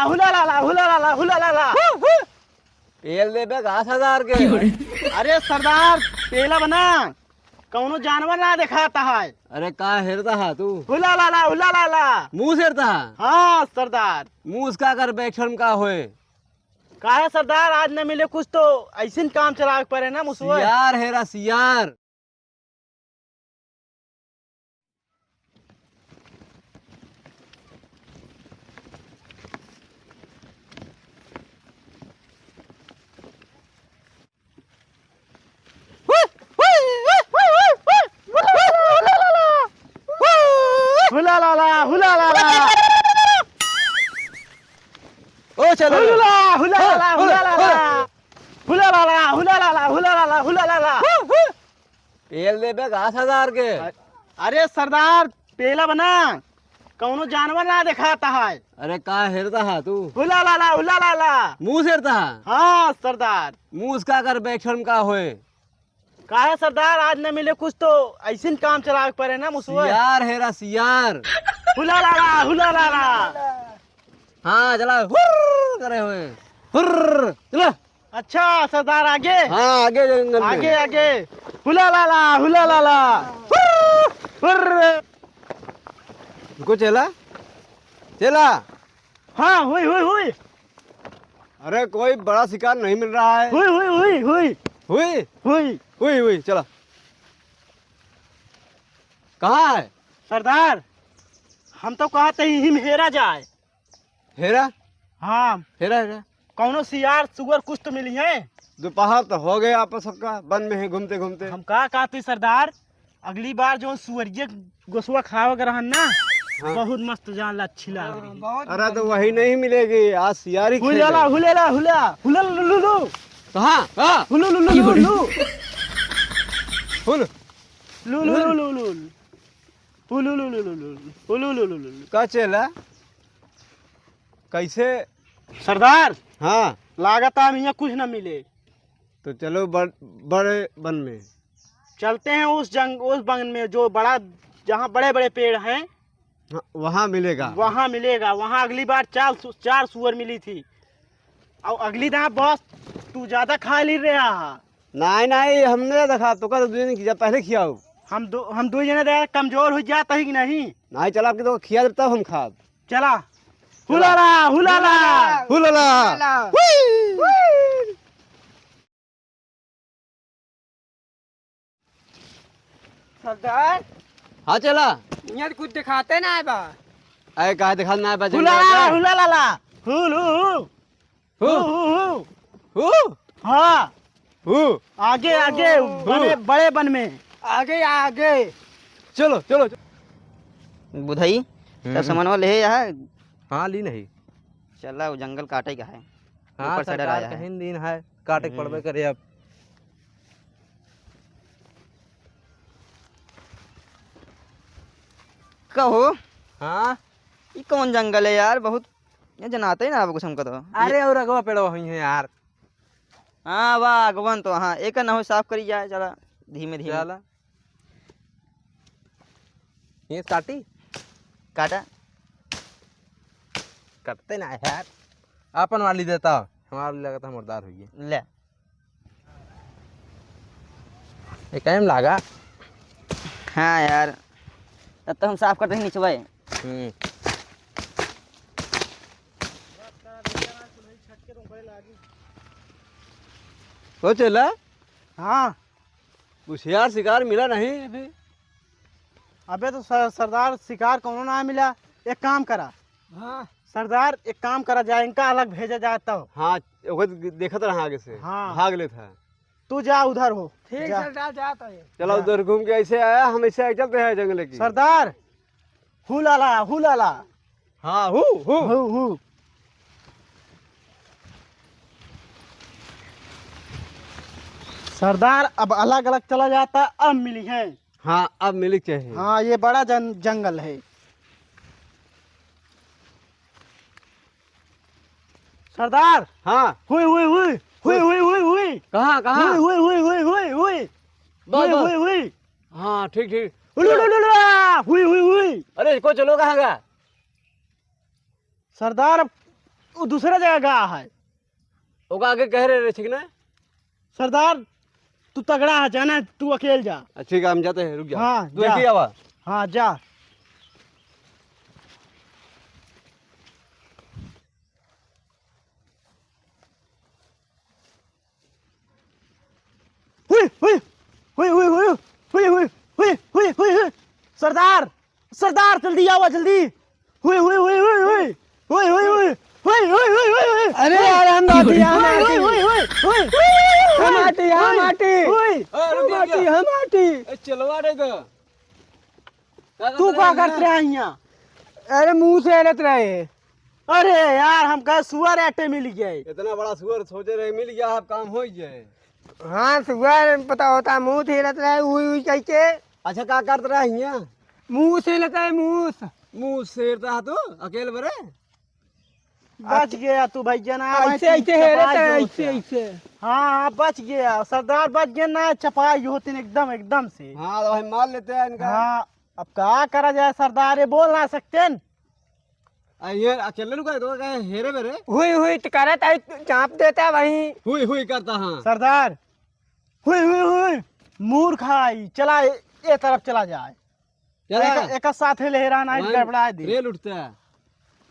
Hula लाला hula लाला hula लाला। पेल दे बे 10,000 के। अरे सरदार पेला बना कौनो जानवर ना दिखाता है। अरे का हेरता है तू? हुला लाला हुला लाला। मुंह हेरता है? हाँ सरदार। मुंह उसका कर बैठन का होए। का है सरदार आज न मिले कुछ तो ऐसे काम चला पड़े ना मुसवा। सियार हेरा सियार। हुला लाला हुला लाला। ओ चलो हुला हुला लाला हुला लाला हुला लाला हुला लाला हुला लाला हुला लाला। पेल दे बे 10,000 के। अरे सरदार पेला बना कौनो जानवर ना दिखाता है। अरे का हेरता है तू? हुला लाला हुला लाला। मुंह हेरता है? हाँ सरदार। मुंह उसका कर बैठन का होए। का है सरदार आज न मिले कुछ तो ऐसे काम चला पड़े ना मुसवा। सियार हेरा सियार। हुला लाला हुला लाला। हाँ चला हुर्र करे हुए। हुर्र चला। अच्छा सरदार आगे। हाँ आगे जंगल में। आगे आगे। हुला लाला हुला लाला। हुर्र। रुको चला चला। हाँ हुई हुई हुई अरे कोई बड़ा शिकार नहीं मिल रहा है। हुई हुई हुई हुई हुई हुई। हुई हुई चला। कहाँ है? सरदार हम तो कहते ही हिम हेरा जाए। हेरा हाँ हेरा हेरा। कौनो सियार सुअर कुछ तो मिली है। दोपहर तो हो गया आप सबका वन में है घूमते घूमते। हम का कहते सरदार अगली बार जो सुअरिये गोसुआ खाओ रहा ना। हाँ। बहुत मस्त जान ला अच्छी लग रही। अरे तो वही नहीं मिलेगी आज सियारी हुला हुलेला हुला हुला लुलु कहाँ कहाँ? हुलु लुलु लुलु फुल लुलु लुलु लुलु हुलु लुलु लुलु हुलु लुलु लुलु। का चला कैसे? सरदार हाँ लागत हम यहाँ कुछ न मिले तो चलो बड़े वन में चलते हैं। उस बन में जो बड़ा जहाँ बड़े बड़े पेड़ हैं हाँ, वहाँ मिलेगा। वहाँ मिलेगा। वहाँ अगली बार चार सुअर मिली थी और अगली दफा बस तू ज्यादा खा ली रहा है। नहीं नहीं हमने देखा तो कर किया पहले खियाओ। हम दो जने दे कमजोर हो जाता है कि नहीं। नहीं चला आपके तो खिया तब हम खा। चला हुलाला हुलाला हुलाला। सरदार हाँ चला। यहाँ कुछ दिखाते ना है बा। अरे कहा दिखा ना बजे। हुलाला हुलाला हुल हु हु हाँ हु आगे आगे बड़े बन में आगे आगे। चलो चलो बुधई सब सामान ले यहाँ। हाँ ली नहीं। चला वो जंगल काटे का है। हाँ ऊपर से डर आया है। कहीं दिन है काटे के पड़बे करे अब। कहो हाँ ये कौन जंगल है यार? बहुत ये जनाते ही ना आपको हमको तो। अरे और अगवा पेड़ वही है यार। हाँ वाह अगवन तो हाँ एक ना हो साफ करी जाए। चला धीमे धीमे चला ये काटी काटा। कटते ना यार अपन वाली देता हमारा लगा था मुर्दार हुई ले है। टाइम लगा। हाँ यार तब तो हम साफ करते हैं नीचवाए। तो चला हाँ कुछ यार शिकार मिला नहीं अभी। अबे तो सरदार शिकार कौनो ना मिला। एक काम करा। हाँ सरदार एक काम करा जाए इनका अलग भेजा जाए तो। हाँ देखा था आगे से। हाँ भाग ले था। तू जा उधर हो। ठीक सरदार जाता है। चला उधर घूम के ऐसे आया हम ऐसे चलते हैं जंगल की। सरदार हुलाला हुलाला हाँ हु सरदार अब अलग अलग चला जाता अब मिली है। हाँ अब मिली चाहिए। हाँ ये बड़ा जंगल है। सरदार हाँ हुई हुई हुई हुई हुई हुई हुई कहाँ कहाँ? हुई हुई हुई हुई हुई हुई हुई हुई हाँ ठीक ठीक। हुई हुई हुई। अरे इसको चलो कहाँ का? सरदार वो दूसरे जगह गया है। ओका आगे कह रहे ठीक ना? सरदार तू तगड़ा है, जाना तू अकेले जा। ठीक है हम जाते हैं, रुक जा। हाँ, तू जा। एक ही आवा। हाँ जा। हुई हुई हुई हुई हुई हुई हुई हुई हुई हुई हुई सरदार सरदार जल्दी आओ जल्दी। हुई हुई हुई हुई हुई हुई हुई हुई हुई हुई हुई हुई हुई। अरे यार हम माटी हुई हुई हुई हुई हम माटी हम माटी हुई माटी हम माटी चलवा दे तो। तू क्या करते रहा यहाँ? अरे मुंह से हलत रहे। अरे यार हम कहा सुअर आटे मिल गए। इतना बड़ा सुअर सोचे रहे मिल गया, आप काम हो जाए। हाँ सुअर पता होता मुंह से हिलत रहे हुई कैसे। अच्छा क्या करते रहा यहाँ? मुंह से हिलता है मुंह। मुंह सेरता है तो अकेले बरे। बच गया तू भैया ना। ऐसे ऐसे हिलत है ऐसे ऐसे। हाँ बच गया सरदार, बच गया ना। चपाई होती एकदम एकदम से। हाँ तो भाई मार लेते हैं इनका। हाँ अब क्या करा जाए सरदार, ये बोल ना सकते न। ये अकेले रुका तो कहे हेरे बेरे। हुई हुई तो करत है चाप देता वही। हुई हुई करता। हाँ सरदार हुई हुई हुई मूर्ख है, चला ये तरफ चला जाए। एक साथ लहरा ना गड़बड़ा दे। रेल उठता है।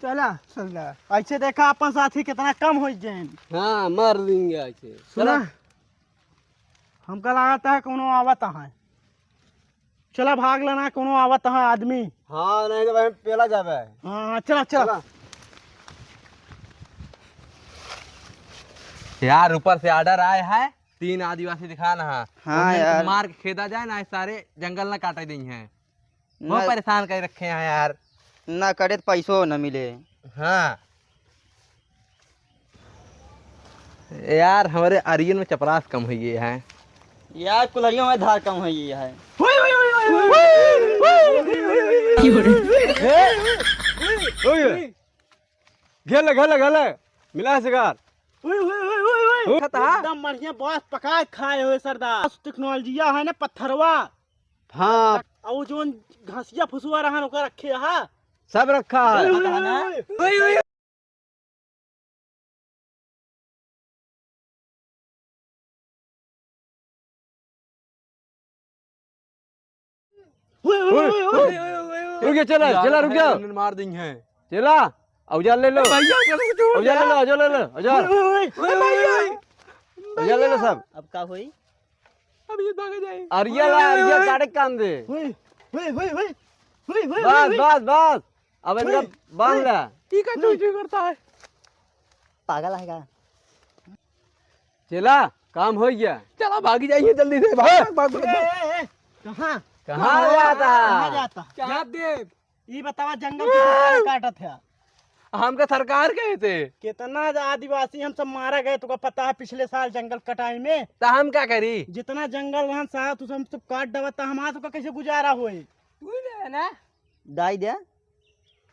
चला सरदार ऐसे देखा अपन साथी कितना कम हो जाए। हाँ मार देंगे ऐसे। सुना हमका लगता है कोनो आवत है। चला भाग लेना, कोनो आवत है आदमी। हाँ नहीं तो भाई पेला जावे। हाँ चला चला। यार ऊपर से ऑर्डर आया है, 3 आदिवासी दिखाना है। हाँ उन्हें यार। मार के खेदा जाए ना, सारे जंगल ना काटे दी हैं। वो ना- परेशान कर रखे हैं यार। ना करे तो पैसों न मिले। हाँ यार हमारे अरियन में चपरास कम हुई है यार कुल्हड़ियों में धार कम हुई है। घेले घेले घेले मिला है शिकार। एकदम बढ़िया बस पका खाए हुए सरदार। टेक्नोलॉजिया है ना पत्थरवा। हाँ और जो घसिया फुसुआ रहा ओकरा रखे हा सब रखा है। रुक जा चला चला रुक जा। मार दी हैं। चला औजार ले लो। औजार ले लो औजार ले लो औजार औजार ले लो सब। अब क्या हुई? अब ये भाग जाए। अरिया काटे काम दे। बस बस बस अब इनका बांध ले। ठीक है चूचू करता है। पागल है क्या? चला काम हो गया। चला भागी जाइए जल्दी से। भाग भाग कहाँ कहाँ जाता कहाँ है? जाता? क्या दे? ये बतावा जंगल कितना काटा था? हमका सरकार कहे थे। कितना आदिवासी हम सब मारा गए, तुमको पता है पिछले साल जंगल कटाई में। तो हम क्या करी? जितना जंगल वहाँ साथ तो हम सब काट दबा, हमारा सबका कैसे गुजारा हुए? ना दाई दे।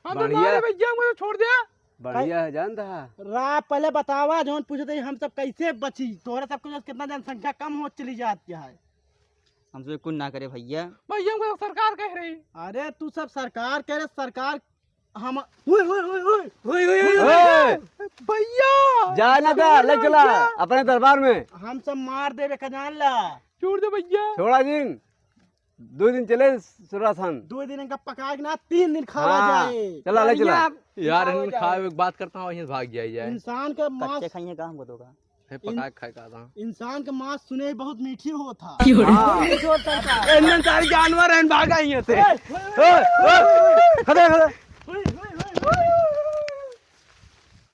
बढ़िया भैया मुझे छोड़ दिया। बढ़िया है जानता है। रा पहले बतावा जो पूछते हम सब कैसे बची, तोहरा सबको कितना जनसंख्या कम हो चली जाती है। हमसे कुछ ना करे भैया। भैया मुझे सरकार कह रही। अरे तू सब सरकार कह रहे, सरकार हम भैया जाने दे ले चला अपने दरबार में। हम सब मार देवे खजान ला। छोड़ दे भैया। थोड़ा दिन 2 दिन चले सुरासन। 2 दिन का पका के ना 3 दिन खावा हाँ जाए। चला ले चला। यार इन खाए एक बात करता हूँ, भाग जाए इंसान का कच्चे मांस, खाइए का हमको दोगा। पका खाए का। इंसान का मांस सुने बहुत मीठी होता। सारे जानवर हैं, भागा ही थे। खड़े खड़े